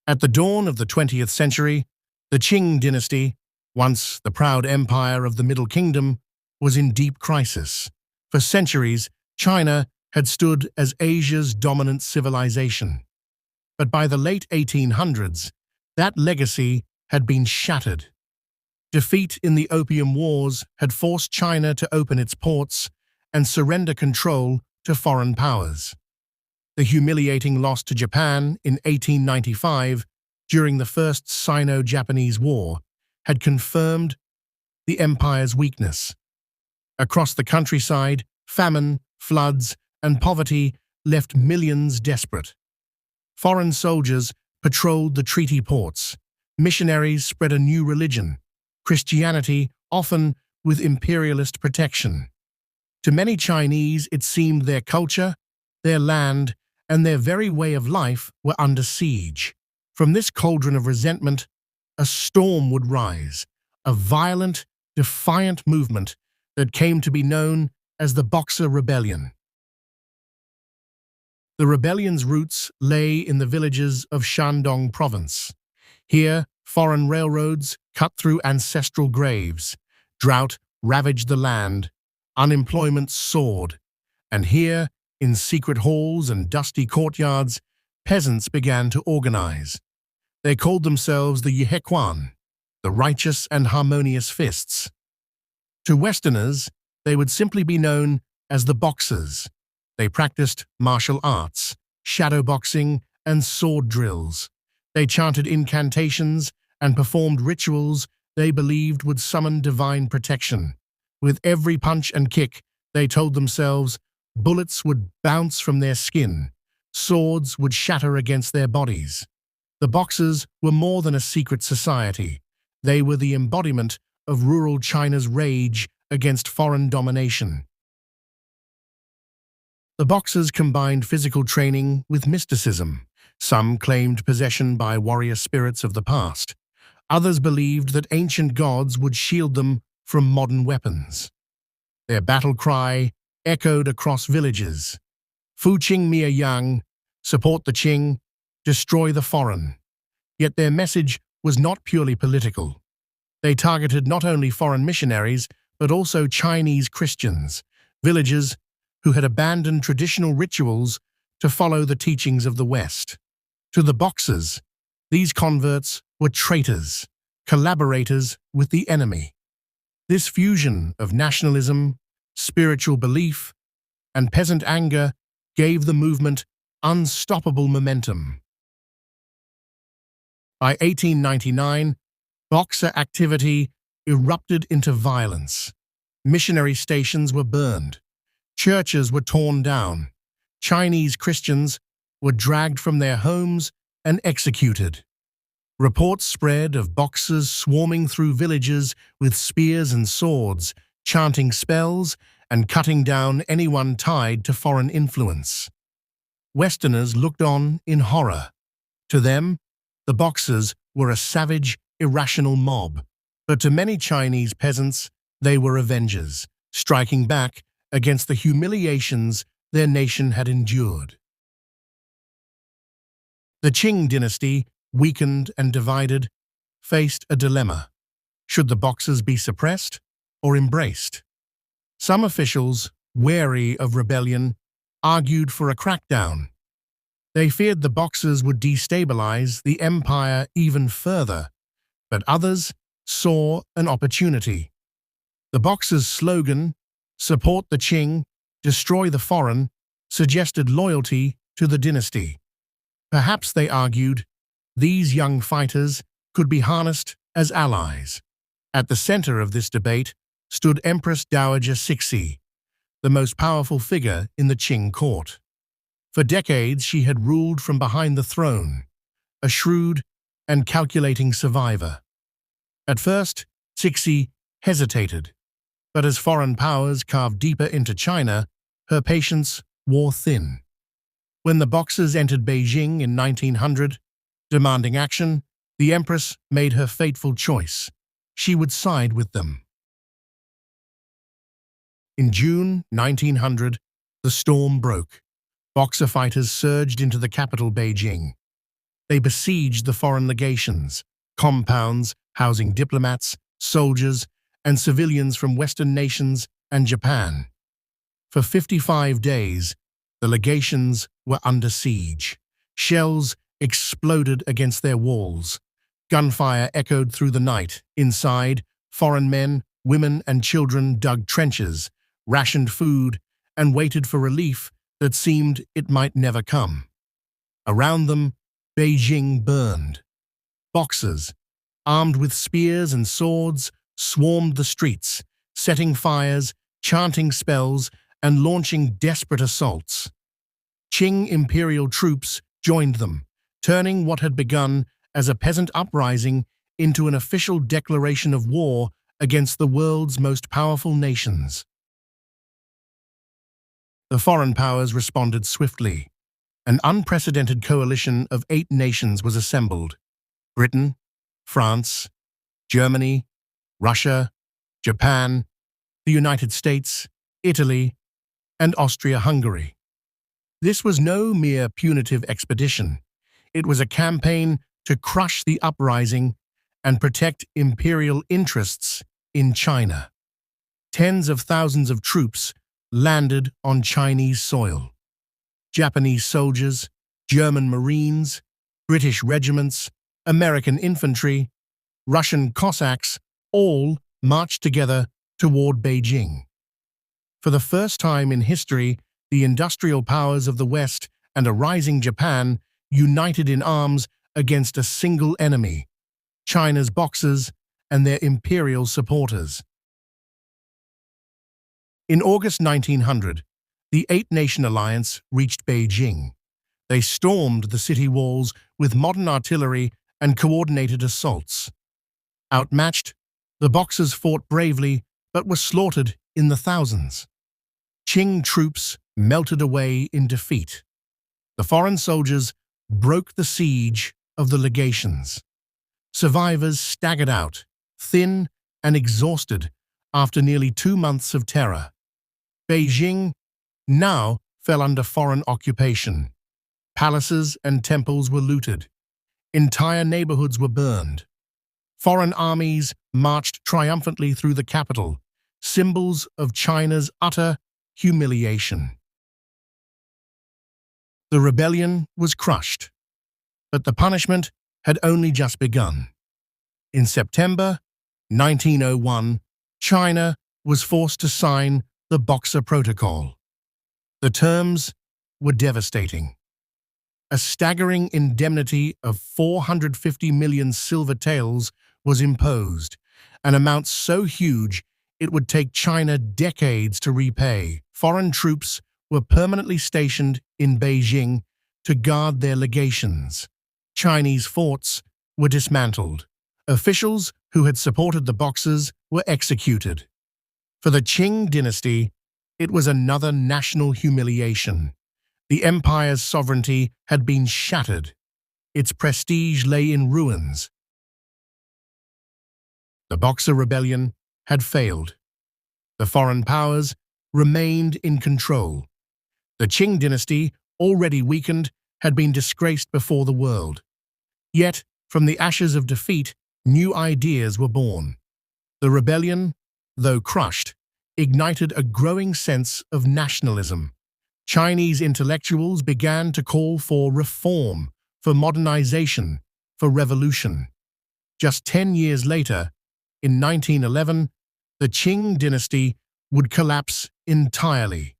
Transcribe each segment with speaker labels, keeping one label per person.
Speaker 1: At the dawn of the 20th century, the Qing Dynasty, once the proud empire of the Middle Kingdom, was in deep crisis. For centuries, China had stood as Asia's dominant civilization. But by the late 1800s, that legacy had been shattered. Defeat in the Opium Wars had forced China to open its ports and surrender control to foreign powers. The humiliating loss to Japan in 1895 during the First Sino-Japanese War had confirmed the empire's weakness. Across the countryside, famine, floods, and poverty left millions desperate. Foreign soldiers patrolled the treaty ports. Missionaries spread a new religion, Christianity, often with imperialist protection. To many Chinese, it seemed their culture, their land, and their very way of life were under siege. From this cauldron of resentment, a storm would rise, a violent, defiant movement that came to be known as the Boxer Rebellion. The rebellion's roots lay in the villages of Shandong province. Here, foreign railroads cut through ancestral graves, drought ravaged the land, unemployment soared, and here, in secret halls and dusty courtyards, peasants began to organize. They called themselves the Yihequan, the righteous and harmonious fists. To Westerners, they would simply be known as the Boxers. They practiced martial arts, shadow boxing, and sword drills. They chanted incantations and performed rituals they believed would summon divine protection. With every punch and kick, they told themselves, bullets would bounce from their skin, swords would shatter against their bodies. The Boxers were more than a secret society. They were the embodiment of rural China's rage against foreign domination. The Boxers combined physical training with mysticism. Some claimed possession by warrior spirits of the past. Others believed that ancient gods would shield them from modern weapons. Their battle cry echoed across villages. Fu Qing Mia Yang, support the Qing, destroy the foreign. Yet their message was not purely political. They targeted not only foreign missionaries, but also Chinese Christians, villagers who had abandoned traditional rituals to follow the teachings of the West. To the Boxers, these converts were traitors, collaborators with the enemy. This fusion of nationalism, spiritual belief, and peasant anger gave the movement unstoppable momentum. By 1899, Boxer activity erupted into violence. Missionary stations were burned. Churches were torn down. Chinese Christians were dragged from their homes and executed. Reports spread of Boxers swarming through villages with spears and swords, chanting spells and cutting down anyone tied to foreign influence. Westerners looked on in horror. To them, the Boxers were a savage, irrational mob. But to many Chinese peasants, they were avengers, striking back against the humiliations their nation had endured. The Qing Dynasty, weakened and divided, faced a dilemma. Should the Boxers be suppressed or embraced? Some officials, wary of rebellion, argued for a crackdown. They feared the Boxers would destabilize the empire even further, but others saw an opportunity. The Boxers' slogan, "Support the Qing, destroy the foreign," suggested loyalty to the dynasty. Perhaps, they argued, these young fighters could be harnessed as allies. At the center of this debate stood Empress Dowager Cixi, the most powerful figure in the Qing court. For decades, she had ruled from behind the throne, a shrewd and calculating survivor. At first, Cixi hesitated, but as foreign powers carved deeper into China, her patience wore thin. When the Boxers entered Beijing in 1900, demanding action, the Empress made her fateful choice. She would side with them. In June 1900, the storm broke. Boxer fighters surged into the capital, Beijing. They besieged the foreign legations, compounds housing diplomats, soldiers, and civilians from Western nations and Japan. For 55 days, the legations were under siege. Shells exploded against their walls. Gunfire echoed through the night. Inside, foreign men, women, and children dug trenches, rationed food, and waited for relief that seemed it might never come. Around them, Beijing burned. Boxers, armed with spears and swords, swarmed the streets, setting fires, chanting spells, and launching desperate assaults. Qing imperial troops joined them, turning what had begun as a peasant uprising into an official declaration of war against the world's most powerful nations. The foreign powers responded swiftly. An unprecedented coalition of 8 nations was assembled: Britain, France, Germany, Russia, Japan, the United States, Italy, and Austria-Hungary. This was no mere punitive expedition. It was a campaign to crush the uprising and protect imperial interests in China. Tens of thousands of troops landed on Chinese soil. Japanese soldiers, German Marines, British regiments, American infantry, Russian Cossacks all marched together toward Beijing. For the first time in history, the industrial powers of the West and a rising Japan united in arms against a single enemy: China's Boxers and their imperial supporters. In August 1900, the 8-nation alliance reached Beijing. They stormed the city walls with modern artillery and coordinated assaults. Outmatched, the Boxers fought bravely but were slaughtered in the thousands. Qing troops melted away in defeat. The foreign soldiers broke the siege of the legations. Survivors staggered out, thin and exhausted, after nearly 2 months of terror. Beijing now fell under foreign occupation. Palaces and temples were looted. Entire neighborhoods were burned. Foreign armies marched triumphantly through the capital, symbols of China's utter humiliation. The rebellion was crushed, but the punishment had only just begun. In September 1901, China was forced to sign the Boxer Protocol. The terms were devastating. A staggering indemnity of 450 million silver taels was imposed, an amount so huge it would take China decades to repay. Foreign troops were permanently stationed in Beijing to guard their legations. Chinese forts were dismantled. Officials who had supported the Boxers were executed. For the Qing Dynasty, it was another national humiliation. The empire's sovereignty had been shattered. Its prestige lay in ruins. The Boxer Rebellion had failed. The foreign powers remained in control. The Qing Dynasty, already weakened, had been disgraced before the world. Yet, from the ashes of defeat, new ideas were born. The rebellion, though crushed, ignited a growing sense of nationalism. Chinese intellectuals began to call for reform, for modernization, for revolution. Just 10 years later, in 1911, the Qing Dynasty would collapse entirely.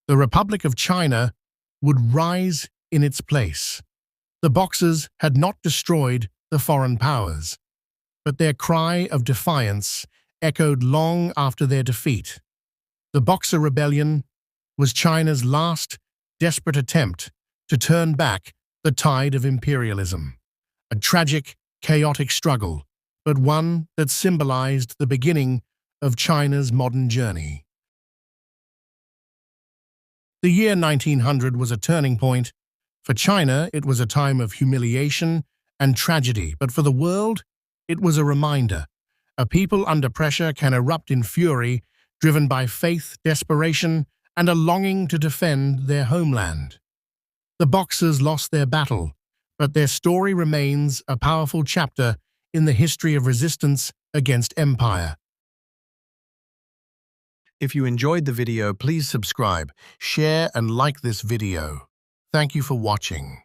Speaker 1: The Republic of China would rise in its place. The Boxers had not destroyed the foreign powers, but their cry of defiance echoed long after their defeat. The Boxer Rebellion was China's last desperate attempt to turn back the tide of imperialism. A tragic, chaotic struggle, but one that symbolized the beginning of China's modern journey. The year 1900 was a turning point. For China, it was a time of humiliation and tragedy, but for the world, it was a reminder. A people under pressure can erupt in fury, driven by faith, desperation, and a longing to defend their homeland. The Boxers lost their battle, but their story remains a powerful chapter in the history of resistance against empire. If you enjoyed the video, please subscribe, share, and like this video. Thank you for watching.